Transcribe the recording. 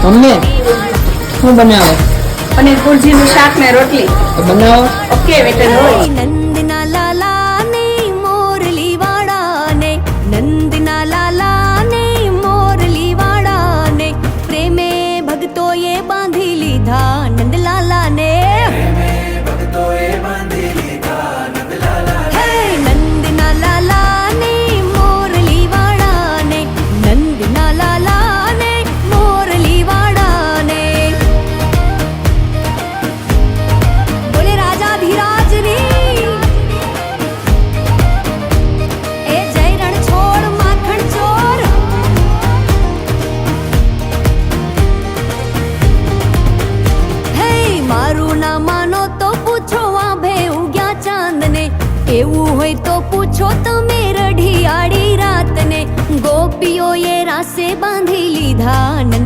Mummy શું બનાવો? પનીર ભુરજીનું શાક ને રોટલી. તો બનાવો. ઓકે વેટર રોલ. નંદના લાલા ને મોરલી વાળા ને નંદના લાલા ને મોરલી વાળા ને પ્રેમે ભક્તોએ બાંધી લીધા નંદલાલા ને નંદના લાલા ને મોરલી વાળા ને નંદના લાલા ને મોરલી વાળા ને બોલે રાજા ધીરાજની એ જય રણછોડ માખણ ચોર હે મારું ના માનો તો પૂછો આભે ઉગ્યા ચાંદને એવું હોય તો પૂછો તમે રઢિયાળી રાતને ગોપીઓએ રાસે બાંધી લીધા નંદ